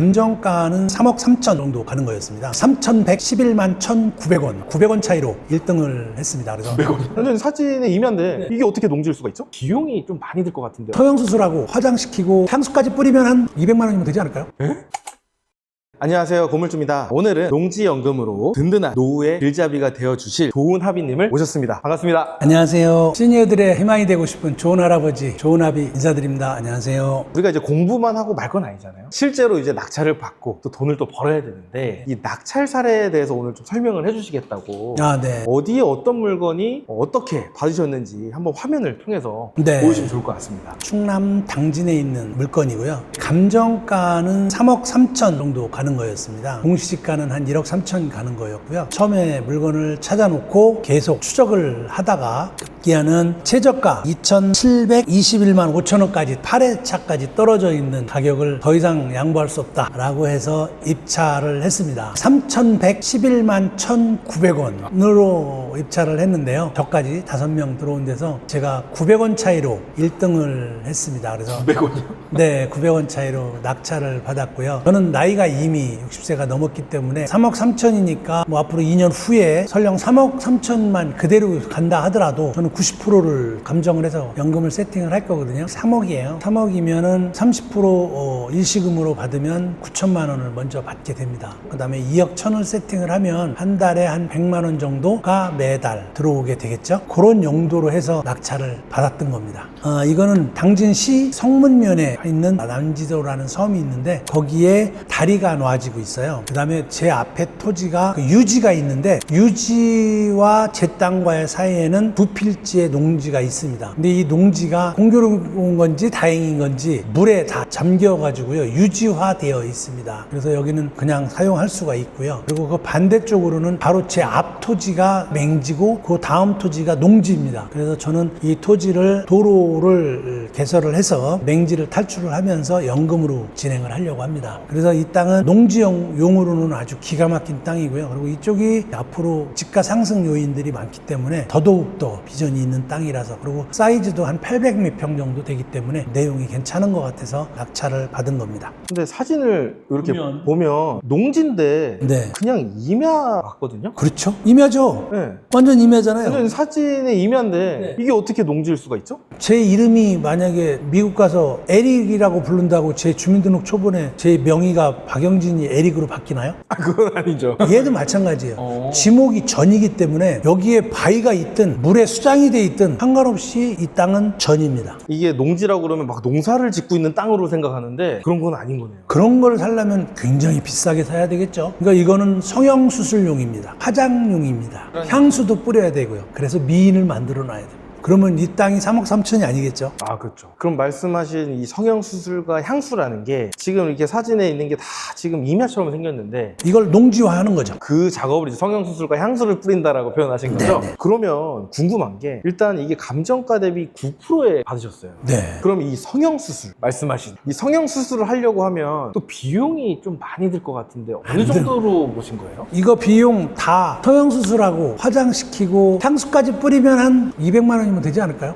감정가는 3억 3천 정도 가는 거였습니다. 3,111만 1,900원, 900원 차이로 1등을 했습니다. 그래서 100원. 완전 사진에 임야인데 이게 어떻게 농지일 수가 있죠? 비용이 좀 많이 들 것 같은데. 성형수술하고 화장시키고 향수까지 뿌리면 한 200만 원이면 되지 않을까요? 안녕하세요, 고물주입니다. 오늘은 농지연금으로 든든한 노후의 길잡이가 되어주실 좋은 하비님을 모셨습니다. 반갑습니다. 안녕하세요. 시니어들의 희망이 되고 싶은 좋은 할아버지, 좋은 하비 인사드립니다. 안녕하세요. 우리가 이제 공부만 하고 말 건 아니잖아요. 실제로 이제 낙찰을 받고 또 돈을 또 벌어야 되는데 이 낙찰 사례에 대해서 오늘 좀 설명을 해주시겠다고. 네. 어디에 어떤 물건이 어떻게 받으셨는지 한번 화면을 통해서 네. 보여주시면 좋을 것 같습니다. 충남 당진에 있는 물건이고요. 감정가는 3억 3천 정도 가는 거였습니다. 공시지가는 한 1억 3천 가는 거였고요. 처음에 물건을 찾아놓고 계속 추적을 하다가 급기야는 최저가 2,721만 5천 원까지 8회차까지 떨어져 있는 가격을 더 이상 양보할 수 없다라고 해서 입찰을 했습니다. 3,111만 1,900원으로 입찰을 했는데요. 저까지 5명 들어온 데서 제가 900원 차이로 1등을 했습니다. 그래서 900원이요? 네, 900원 차이로 낙찰을 받았고요. 저는 나이가 이미 60세가 넘었기 때문에 3억 3천이니까 뭐 앞으로 2년 후에 설령 3억 3천만 그대로 간다 하더라도 저는 90%를 감정을 해서 연금을 세팅을 할 거거든요. 3억이에요. 3억이면은 30% 일시금으로 받으면 9천만 원을 먼저 받게 됩니다. 그 다음에 2억 1천을 세팅을 하면 한 달에 한 100만 원 정도가 매달 들어오게 되겠죠. 그런 용도로 해서 낙찰을 받았던 겁니다. 이거는 당진시 성문면에 있는 남지도라는 섬이 있는데 거기에 다리가 놔지고 있어요. 그 다음에 제 앞에 토지가 유지가 있는데 유지와 제 땅과의 사이에는 두 필지의 농지가 있습니다. 근데 이 농지가 공교로운 건지 다행인 건지 물에 다 잠겨가지고요. 유지화되어 있습니다. 그래서 여기는 그냥 사용할 수가 있고요. 그리고 그 반대쪽으로는 바로 제 앞 토지가 맹지고 그 다음 토지가 농지입니다. 그래서 저는 이 토지를 도로를 개설을 해서 맹지를 탈출을 하면서 연금으로 진행을 하려고 합니다. 그래서 이 땅은 농지용으로는 아주 기가 막힌 땅이고요. 그리고 이쪽이 앞으로 집가 상승 요인들이 많기 때문에 더더욱더 비전이 있는 땅이라서, 그리고 사이즈도 한 800 몇 평 정도 되기 때문에 내용이 괜찮은 것 같아서 낙찰을 받은 겁니다. 근데 사진을 이렇게 보면 농지인데 네. 그냥 임야 같거든요? 그렇죠? 임야죠? 네. 완전 임야잖아요. 완전 사진에 임야인데 이게 어떻게 농지일 수가 있죠? 제 이름이 만약에 미국 가서 에릭이라고 부른다고 제 주민등록 초본에 제 명의가 박영진이 에릭으로 바뀌나요? 그건 아니죠. 얘도 마찬가지예요. 지목이 전이기 때문에 여기에 바위가 있든 물에 수장이 돼 있든 상관없이 이 땅은 전입니다. 이게 농지라고 그러면 막 농사를 짓고 있는 땅으로 생각하는데 그런 건 아닌 거네요. 그런 걸 사려면 굉장히 비싸게 사야 되겠죠. 그러니까 이거는 성형수술용입니다. 화장용입니다. 향수도 뿌려야 되고요. 그래서 미인을 만들어 놔야 돼요. 그러면 이 땅이 3억 3천이 아니겠죠? 아, 그렇죠. 그럼 말씀하신 이 성형수술과 향수라는 게 지금 이렇게 사진에 있는 게 다 지금 임야처럼 생겼는데 이걸 농지화하는 거죠. 그 작업을 이제 성형수술과 향수를 뿌린다라고 표현하신 거죠? 네네. 그러면 궁금한 게 일단 이게 감정가 대비 9%에 받으셨어요. 네. 그럼 이 성형수술 말씀하신 이 성형수술을 하려고 하면 또 비용이 좀 많이 들 것 같은데 어느 정도로 보신 거예요? 이거 비용 다 성형수술하고 화장시키고 향수까지 뿌리면 한 200만 원이면 되지 않을까요?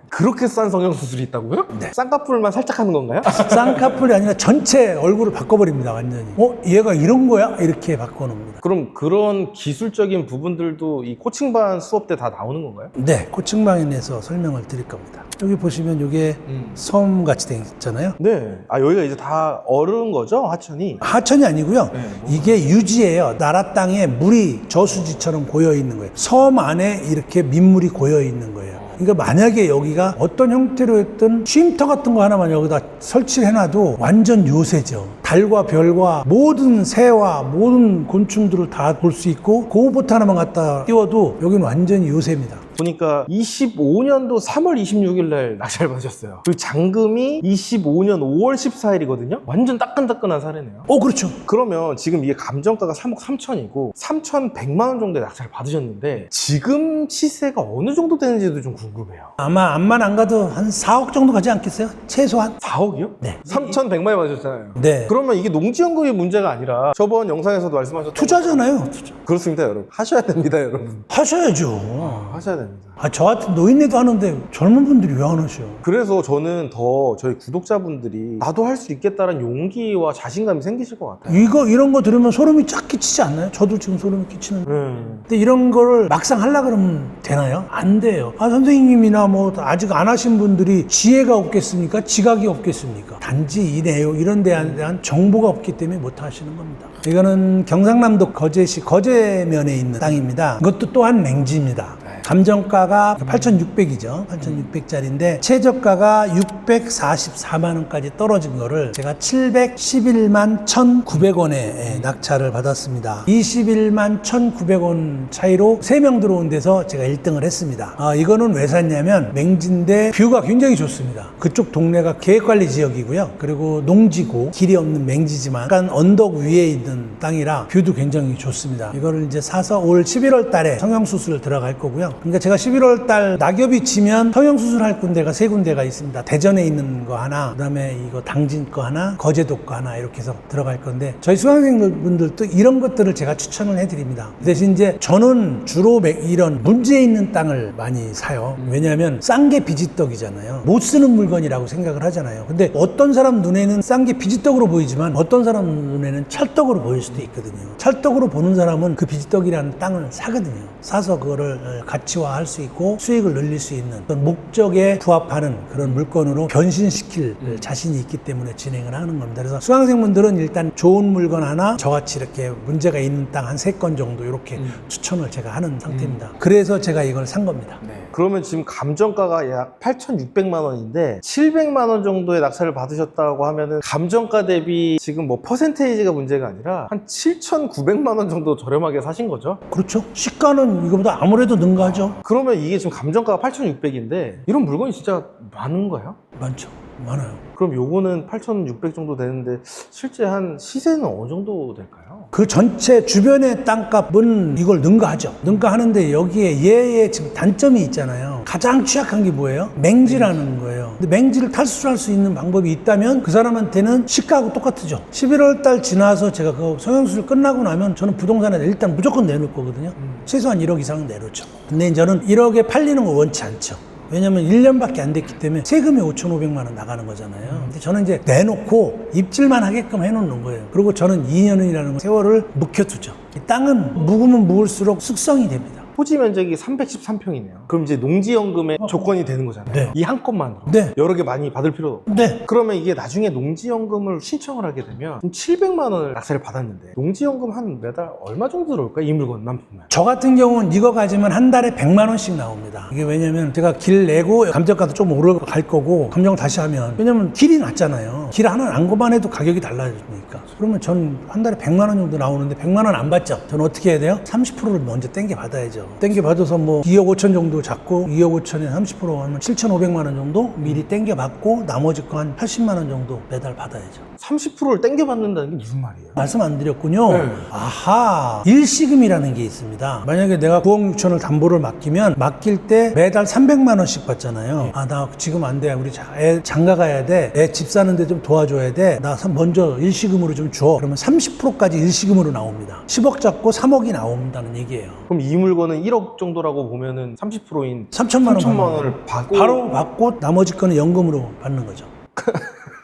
그렇게 싼 성형수술이 있다고요? 네. 쌍꺼풀만 살짝 하는 건가요? 쌍꺼풀이 아니라 전체 얼굴을 바꿔버립니다. 완전히. 얘가 이런 거야? 이렇게 바꿔놓습니다. 그럼 그런 기술적인 부분들도 이 코칭반 수업 때 다 나오는 건가요? 네, 코칭방에서 설명을 드릴 겁니다. 여기 보시면 이게 섬같이 돼 있잖아요. 네. 아, 여기가 이제 다 얼은 거죠? 하천이? 하천이 아니고요. 네, 이게 유지예요. 나라 땅에 물이 저수지처럼 고여 있는 거예요. 섬 안에 이렇게 민물이 고여 있는 거예요. 그러니까 만약에 여기가 어떤 형태로 했든 쉼터 같은 거 하나만 여기다 설치를 해놔도 완전 요새죠. 달과 별과 모든 새와 모든 곤충들을 다 볼 수 있고 고무보트 하나만 갖다 띄워도 여기는 완전히 요새입니다. 보니까 25년도 3월 26일 날 낙찰 받으셨어요. 그 잔금이 25년 5월 14일이거든요? 완전 따끈따끈한 사례네요. 그렇죠. 그러면 지금 이게 감정가가 3억 3천이고 3,100만 원 정도의 낙찰을 받으셨는데 지금 시세가 어느 정도 되는지도 좀 궁금해요. 아마 암만 안 가도 한 4억 정도 가지 않겠어요? 최소한? 4억이요? 네. 3,100만 원 받으셨잖아요. 네. 그러면 이게 농지연금이 문제가 아니라 저번 영상에서도 말씀하셨던 투자잖아요. 투자. 그렇습니다, 여러분. 하셔야 됩니다, 여러분. 하셔야죠. 하셔야 됩니다. 저 같은 노인네도 하는데 젊은 분들이 왜 안 하셔? 그래서 저는 더 저희 구독자분들이 나도 할 수 있겠다는 용기와 자신감이 생기실 것 같아요. 이런 거 들으면 소름이 쫙 끼치지 않나요? 저도 지금 소름이 끼치는데. 근데 이런 거를 막상 하려고 그러면 되나요? 안 돼요. 선생님이나 뭐 아직 안 하신 분들이 지혜가 없겠습니까? 지각이 없겠습니까? 단지 이 내용, 이런 데에 대한 정보가 없기 때문에 못 하시는 겁니다. 이거는 경상남도 거제시 거제면에 있는 땅입니다. 이것도 또한 맹지입니다. 감정가가 8,600이죠. 8,600짜리인데 최저가가 644만 원까지 떨어진 거를 제가 711만 1,900원에 낙찰을 받았습니다. 21만 1,900원 차이로 3명 들어온 데서 제가 1등을 했습니다. 이거는 왜 샀냐면 맹지인데 뷰가 굉장히 좋습니다. 그쪽 동네가 계획관리 지역이고요. 그리고 농지고 길이 없는 맹지지만 약간 언덕 위에 있는 땅이라 뷰도 굉장히 좋습니다. 이거를 이제 사서 올 11월 달에 성형수술 들어갈 거고요. 그러니까 제가 11월 달 낙엽이 지면 성형수술할 군데가 3군데가 있습니다. 대전에 있는 거 하나, 그 다음에 이거 당진 거 하나, 거제도 거 하나 이렇게 해서 들어갈 건데 저희 수강생분들도 이런 것들을 제가 추천을 해드립니다. 대신 이제 저는 주로 이런 문제 있는 땅을 많이 사요. 왜냐하면 싼 게 비지떡이잖아요. 못 쓰는 물건이라고 생각을 하잖아요. 근데 어떤 사람 눈에는 싼 게 비지떡으로 보이지만 어떤 사람 눈에는 찰떡으로 보일 수도 있거든요. 찰떡으로 보는 사람은 그 비지떡이라는 땅을 사거든요. 사서 그거를 가치화할 수 있고 수익을 늘릴 수 있는 어떤 목적에 부합하는 그런 물건으로 변신시킬 자신이 있기 때문에 진행을 하는 겁니다. 그래서 수강생분들은 일단 좋은 물건 하나, 저같이 이렇게 문제가 있는 땅 한 3건 정도 이렇게 추천을 제가 하는 상태입니다. 그래서 제가 이걸 산 겁니다. 그러면 지금 감정가가 약 8,600만 원인데 700만 원 정도의 낙찰을 받으셨다고 하면은 감정가 대비 지금 뭐 퍼센테이지가 문제가 아니라 한 7,900만 원 정도 저렴하게 사신 거죠? 그렇죠. 시가는 이거보다 아무래도 능가하죠. 그러면 이게 지금 감정가가 8,600인데 이런 물건이 진짜 많은 거예요? 많죠. 많아요. 그럼 요거는 8,600 정도 되는데 실제 한 시세는 어느 정도 될까요? 그 전체 주변의 땅값은 이걸 능가하죠. 능가하는데 여기에 얘의 지금 단점이 있잖아요. 가장 취약한 게 뭐예요? 맹지라는 거예요. 근데 맹지를 탈출할 수 있는 방법이 있다면 그 사람한테는 시가하고 똑같죠. 11월 달 지나서 제가 그 성형수술 끝나고 나면 저는 부동산에 일단 무조건 내놓을 거거든요. 최소한 1억 이상은 내놓죠. 근데 저는 1억에 팔리는 거 원치 않죠. 왜냐면 1년밖에 안 됐기 때문에 세금이 5,500만 원 나가는 거잖아요. 근데 저는 이제 내놓고 입질만 하게끔 해놓는 거예요. 그리고 저는 2년이라는 세월을 묵혀두죠. 이 땅은 묵으면 묵을수록 숙성이 됩니다. 토지 면적이 313평이네요. 그럼 이제 농지연금의 조건이 되는 거잖아요. 네. 이 한 건만으로. 네. 여러 개 많이 받을 필요도 없고. 네. 그러면 이게 나중에 농지연금을 신청을 하게 되면 700만 원을 낙찰을 받았는데 농지연금 한 매달 얼마 정도 들어올까요? 이 물건만 보면. 저 같은 경우는 이거 가지면 한 달에 100만 원씩 나옵니다. 이게 왜냐면 제가 길 내고 감정가도 좀 오르갈 거고 감정 다시 하면 왜냐면 길이 낮잖아요. 길 하나 안 거만 해도 가격이 달라지니까. 그러면 전 한 달에 100만 원 정도 나오는데 100만 원 안 받죠. 저는 어떻게 해야 돼요? 30%를 먼저 땡겨 받아야죠. 땡겨 받아서 뭐 2억 5천 정도 잡고 2억 5천에 30% 하면 7,500만 원 정도 미리 땡겨 받고 나머지 거 한 80만 원 정도 매달 받아야죠. 30%를 땡겨 받는다는 게 무슨 말이에요? 말씀 안 드렸군요. 네. 아하, 일시금이라는 게 있습니다. 만약에 내가 9억 6천을 담보를 맡기면 맡길 때 매달 300만 원씩 받잖아요. 아, 나 지금 안 돼. 우리 애 장가 가야 돼. 애 집 사는데 좀 도와줘야 돼. 나 먼저 일시금으로 좀 줘. 그러면 30%까지 일시금으로 나옵니다. 10억 잡고 3억이 나온다는 얘기예요. 그럼 이 물건은 1억 정도라고 보면은 30%인 3천만 원을 받고 바로 받고 나머지 거는 연금으로 받는 거죠.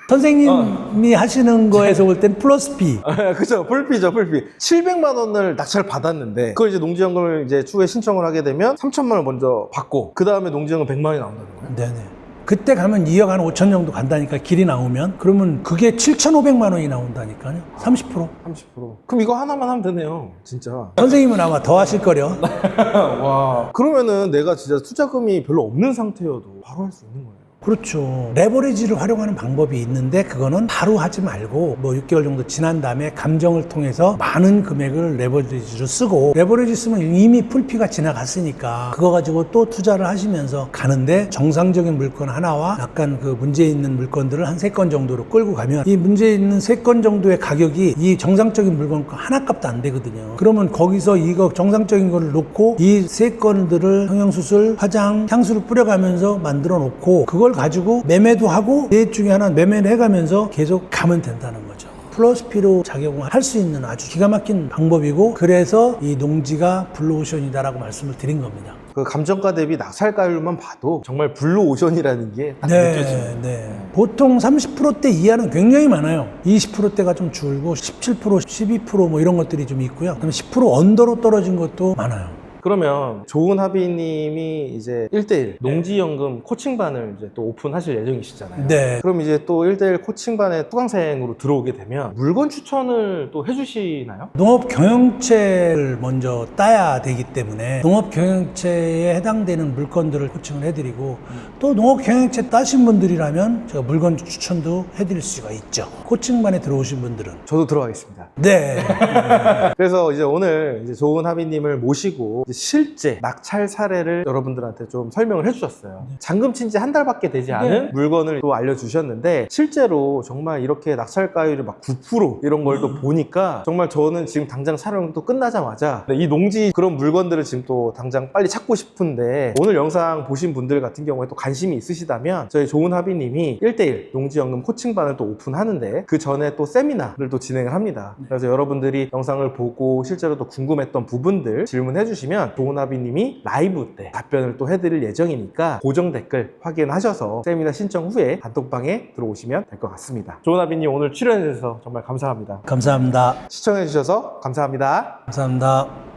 선생님이 하시는 거에서 볼 땐 플러스 피. 그죠. 풀피죠, 풀피. 700만 원을 낙찰 받았는데 그걸 이제 농지연금을 이제 추후에 신청을 하게 되면 3천만 원을 먼저 받고 그 다음에 농지연금 100만 원이 나온다는 거예요? 네네. 그때 가면 2억 한 5천 정도 간다니까 길이 나오면 그러면 그게 7,500만 원이 나온다니까요. 30%. 30%. 그럼 이거 하나만 하면 되네요. 진짜. 선생님은 아마 더 하실 거려. 와. 그러면은 내가 진짜 투자금이 별로 없는 상태여도 바로 할 수 있는 거예요. 그렇죠. 레버리지를 활용하는 방법이 있는데 그거는 바로 하지 말고 뭐 6개월 정도 지난 다음에 감정을 통해서 많은 금액을 레버리지로 쓰고 레버리지 쓰면 이미 풀피가 지나갔으니까 그거 가지고 또 투자를 하시면서 가는데 정상적인 물건 하나와 약간 그 문제 있는 물건들을 한 3건 정도로 끌고 가면 이 문제 있는 3건 정도의 가격이 이 정상적인 물건 하나 값도 안 되거든요. 그러면 거기서 이거 정상적인 거를 놓고 이 3건들을 성형수술, 화장, 향수를 뿌려가면서 만들어 놓고 그걸 가지고 매매도 하고 넷 중에 하나 매매를 해가면서 계속 가면 된다는 거죠. 플러스 P로 작용을 할 수 있는 아주 기가 막힌 방법이고, 그래서 이 농지가 블루오션이다라고 말씀을 드린 겁니다. 그 감정가 대비 낙찰가율만 봐도 정말 블루오션이라는 게 딱 느껴지네요. 네. 보통 30%대 이하는 굉장히 많아요. 20%대가 좀 줄고 17%, 12% 이런 것들이 좀 있고요. 그다음에 10% 언더로 떨어진 것도 많아요. 그러면 좋은 하비님이 이제 1대1 농지연금 코칭반을 이제 또 오픈하실 예정이시잖아요. 네. 그럼 이제 또 1대1 코칭반에 수강생으로 들어오게 되면 물건 추천을 또 해주시나요? 농업 경영체를 먼저 따야 되기 때문에 농업 경영체에 해당되는 물건들을 코칭을 해드리고, 또 농업 경영체 따신 분들이라면 제가 물건 추천도 해드릴 수가 있죠. 코칭반에 들어오신 분들은. 저도 들어가겠습니다. 네. 그래서 이제 오늘 이제 좋은 하비님을 모시고 이제 실제 낙찰 사례를 여러분들한테 좀 설명을 해주셨어요. 잔금 친 지 한 달밖에 되지 않은 물건을 또 알려주셨는데, 실제로 정말 이렇게 낙찰가율이 막 9% 이런 걸 또 보니까 정말 저는 지금 당장 촬영 또 끝나자마자 이 농지 그런 물건들을 지금 또 당장 빨리 찾고 싶은데, 오늘 영상 보신 분들 같은 경우에 또 관심이 있으시다면 저희 좋은 하비님이 1대1 농지연금 코칭반을 또 오픈하는데, 그 전에 또 세미나를 또 진행을 합니다. 그래서 여러분들이 영상을 보고 실제로 또 궁금했던 부분들 질문해 주시면 좋은 하비님이 라이브 때 답변을 또 해드릴 예정이니까 고정 댓글 확인하셔서 세미나 신청 후에 단톡방에 들어오시면 될 것 같습니다. 좋은 하비님 오늘 출연해 주셔서 정말 감사합니다. 감사합니다. 시청해 주셔서 감사합니다. 감사합니다.